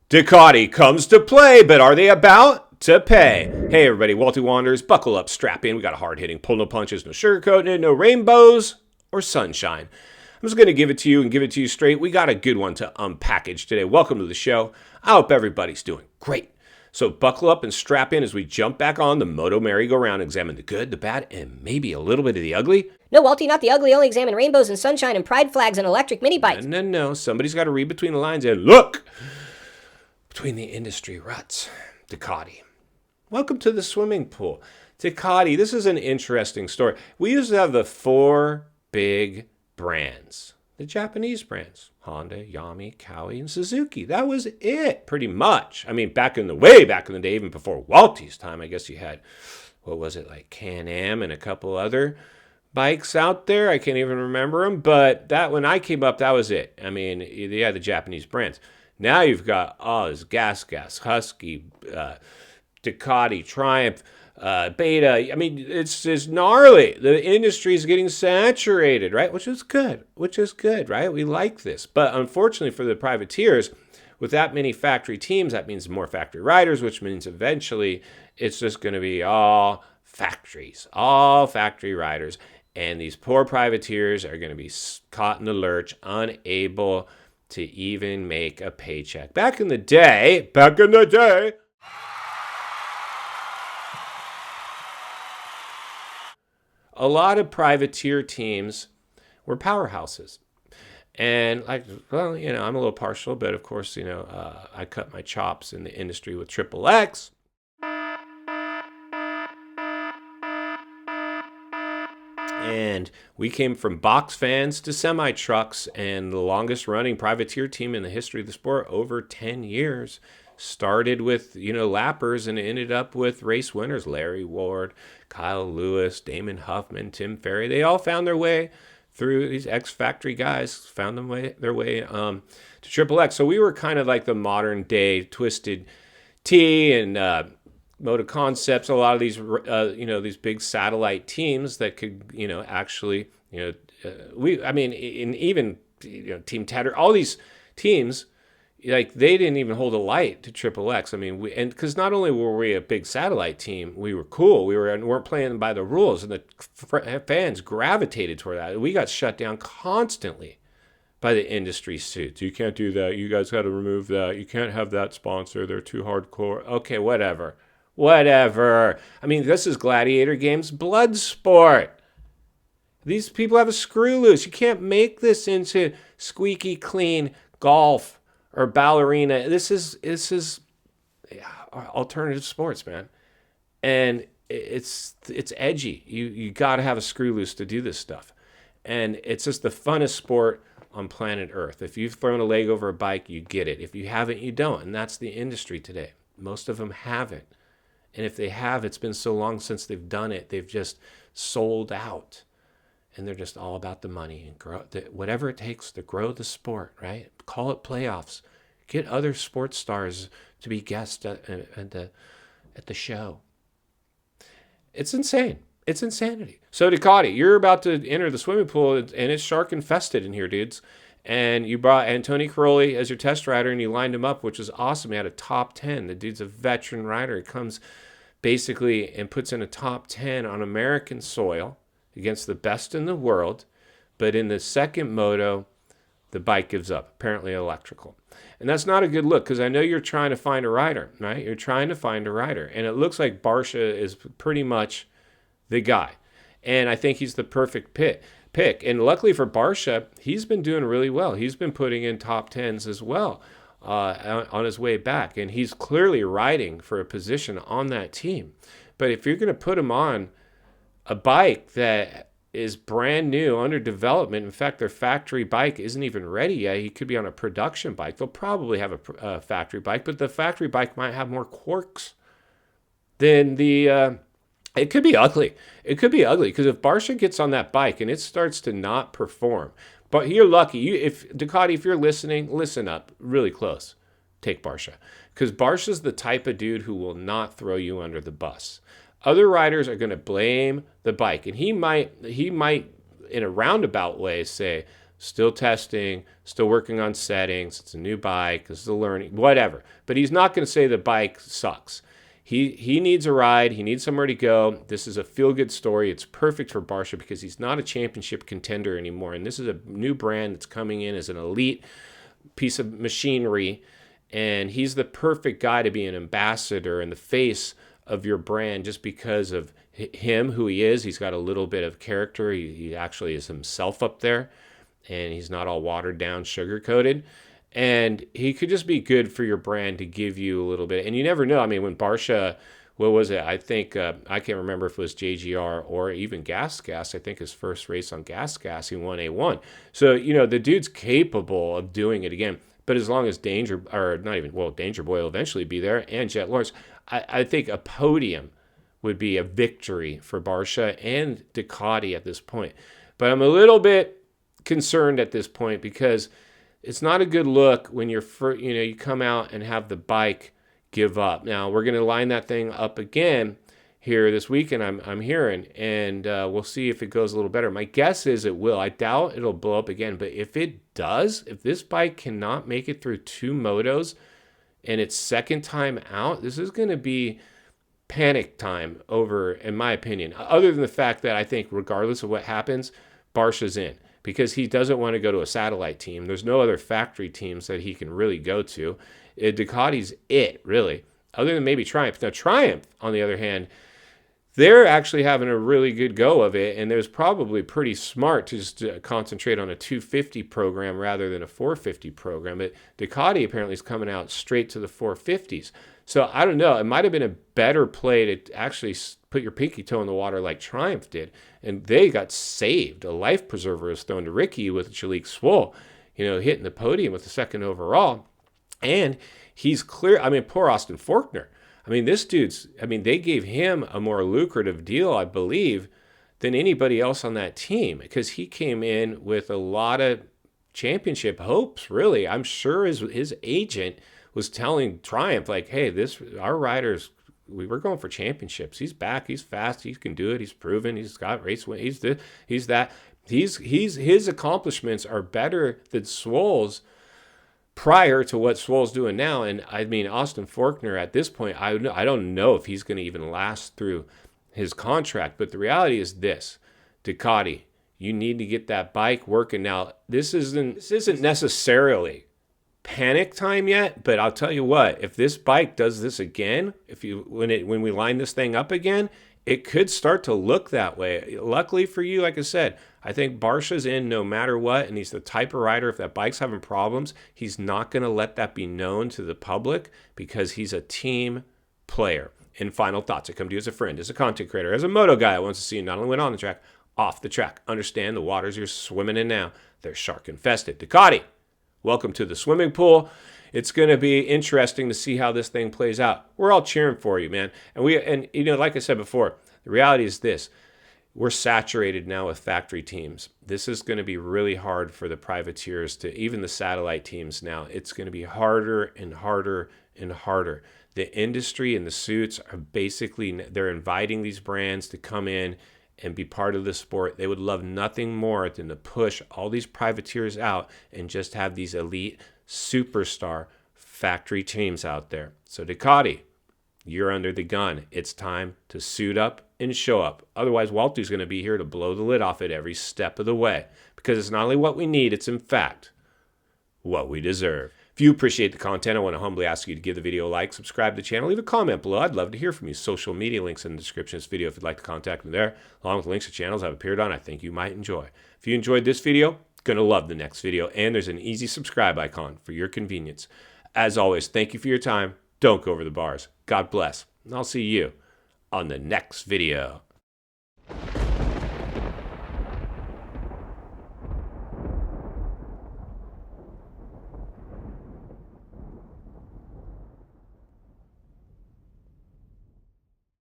Ducati comes to play, but are they about to pay? Hey everybody, Walty Wanderers, buckle up, strap in. We got a hard-hitting, pull no punches, no sugarcoating it, no rainbows or sunshine. I'm just going to give it to you and give it to you straight. We got a good one to unpackage today. Welcome to the show. I hope everybody's doing great. So buckle up and strap in as we jump back on the Moto merry-go-round, examine the good, the bad, and maybe a little bit of the ugly. No, Walty, not the ugly. Only examine rainbows and sunshine and pride flags and electric mini bikes. No. Somebody's got to read between the lines and look between the industry ruts. Ducati. Welcome to the swimming pool. Ducati, this is an interesting story. We used to have the four big brands. The Japanese brands. Honda, Yami, Kawi, and Suzuki. That was it, pretty much. I mean, back in the day, even before Walty's time, I guess you had, what was it, like Can-Am and a couple other bikes out there. I can't even remember them, but that when I came up, that was it. I mean, you had the Japanese brands. Now you've got all this Gas, Husky, Ducati, Triumph, Beta. I mean, it's gnarly. The industry is getting saturated, right? Which is good, right? We like this. But unfortunately for the privateers, with that many factory teams, that means more factory riders, which means eventually it's just going to be all factories, all factory riders. And these poor privateers are going to be caught in the lurch, unable to even make a paycheck. Back in the day, a lot of privateer teams were powerhouses. And I'm a little partial, but of course, I cut my chops in the industry with Triple X. And we came from box fans to semi-trucks, and the longest running privateer team in the history of the sport, over 10 years, started with, lappers and ended up with race winners. Larry Ward, Kyle Lewis, Damon Huffman, Tim Ferry. They all found their way through, these ex-factory guys found their way to Triple X. So we were kind of like the modern day Twisted T and Moto Concepts, a lot of these, these big satellite teams that could, actually, Team Tatter, all these teams, like they didn't even hold a light to Triple X. I mean, because not only were we a big satellite team, we were cool. We weren't playing by the rules, and the fans gravitated toward that. We got shut down constantly by the industry suits. You can't do that. You guys got to remove that. You can't have that sponsor. They're too hardcore. Okay, whatever. I mean, this is Gladiator Games blood sport. These people have a screw loose. You can't make this into squeaky clean golf or ballerina. This is alternative sports, man. And it's edgy. You got to have a screw loose to do this stuff. And it's just the funnest sport on planet Earth. If you've thrown a leg over a bike, you get it. If you haven't, you don't. And that's the industry today. Most of them haven't. And if they have, it's been so long since they've done it, they've just sold out. And they're just all about the money and grow whatever it takes to grow the sport, right? Call it playoffs. Get other sports stars to be guests at the show. It's insane. It's insanity. So Ducati, you're about to enter the swimming pool, and it's shark infested in here, dudes. And you brought Antoni Caroli as your test rider, and you lined him up, which is awesome. He had a top 10. The dude's a veteran rider. He comes basically and puts in a top 10 on American soil against the best in the world. But in the second moto, the bike gives up, apparently electrical. And that's not a good look, because I know you're trying to find a rider, right? You're trying to find a rider. And it looks like Barcia is pretty much the guy. And I think he's the perfect pick. And luckily for Barcia, he's been doing really well. He's been putting in top 10s as well on his way back. And he's clearly riding for a position on that team. But if you're going to put him on a bike that is brand new, under development, in fact, their factory bike isn't even ready yet. He could be on a production bike. They'll probably have a factory bike, but the factory bike might have more quirks than the... It could be ugly. Because if Barcia gets on that bike and it starts to not perform, but you're lucky. If Ducati, if you're listening, listen up really close. Take Barcia, because Barcia's the type of dude who will not throw you under the bus. Other riders are going to blame the bike, and he might in a roundabout way say, still testing, still working on settings. It's a new bike, it's still learning, whatever. But he's not going to say the bike sucks. He needs a ride. He needs somewhere to go. This is a feel-good story. It's perfect for Barcia because he's not a championship contender anymore. And this is a new brand that's coming in as an elite piece of machinery. And he's the perfect guy to be an ambassador and the face of your brand just because of him, who he is. He's got a little bit of character. He actually is himself up there. And he's not all watered down, sugar-coated. And he could just be good for your brand to give you a little bit. And you never know. I mean, when Barcia, what was it? I think, I can't remember if it was JGR or even Gas. I think his first race on Gas, he won A1. So, the dude's capable of doing it again. But as long as Danger Boy will eventually be there, and Jet Lawrence, I think a podium would be a victory for Barcia and Ducati at this point. But I'm a little bit concerned at this point because it's not a good look when you come out and have the bike give up. Now, we're going to line that thing up again here this weekend, I'm hearing, and we'll see if it goes a little better. My guess is it will. I doubt it'll blow up again, but if it does, if this bike cannot make it through 2 motos and its second time out, this is going to be panic time over, in my opinion, other than the fact that I think regardless of what happens, Barcia's in. Because he doesn't want to go to a satellite team. There's no other factory teams that he can really go to. Ducati's it, really, other than maybe Triumph. Now, Triumph, on the other hand, they're actually having a really good go of it, and it was probably pretty smart to just concentrate on a 250 program rather than a 450 program. But Ducati apparently is coming out straight to the 450s. So I don't know. It might have been a better play to actually put your pinky toe in the water like Triumph did. And they got saved. A life preserver was thrown to Ricky with Chalik Swoll, hitting the podium with the second overall. And he's clear. I mean, poor Austin Forkner. I mean, they gave him a more lucrative deal, I believe, than anybody else on that team because he came in with a lot of championship hopes, really. I'm sure his agent was telling Triumph, like, hey, our rider's, we were going for championships. He's back. He's fast. He can do it. He's proven. He's got race win. He's that. His accomplishments are better than Swoll's prior to what Swoll's doing now. And I mean, Austin Forkner at this point, I don't know if he's going to even last through his contract. But the reality is this: Ducati, you need to get that bike working. Now, this isn't necessarily panic time yet, but I'll tell you what, if this bike does this again, when we line this thing up again, it could start to look that way. Luckily for you, like I said, I think Barcia's in no matter what, and he's the type of rider, if that bike's having problems, he's not going to let that be known to the public because he's a team player. In final thoughts, I come to you as a friend, as a content creator, as a moto guy. I want to see you not only win on the track, off the track. Understand the waters you're swimming in now, they're shark infested. Ducati, welcome to the swimming pool. It's going to be interesting to see how this thing plays out. We're all cheering for you, man. And like I said before, the reality is this: we're saturated now with factory teams. This is going to be really hard for the privateers even the satellite teams now. It's going to be harder and harder and harder. The industry and the suits are they're inviting these brands to come in and be part of the sport. They would love nothing more than to push all these privateers out and just have these elite superstar factory teams out there. So Ducati, you're under the gun. It's time to suit up and show up. Otherwise, Walter's going to be here to blow the lid off it every step of the way because it's not only what we need, it's in fact what we deserve. If you appreciate the content, I want to humbly ask you to give the video a like, subscribe to the channel, leave a comment below. I'd love to hear from you. Social media links in the description of this video if you'd like to contact me there, along with links to channels I've appeared on I think you might enjoy. If you enjoyed this video, going to love the next video, and there's an easy subscribe icon for your convenience. As always, thank you for your time. Don't go over the bars. God bless, and I'll see you on the next video.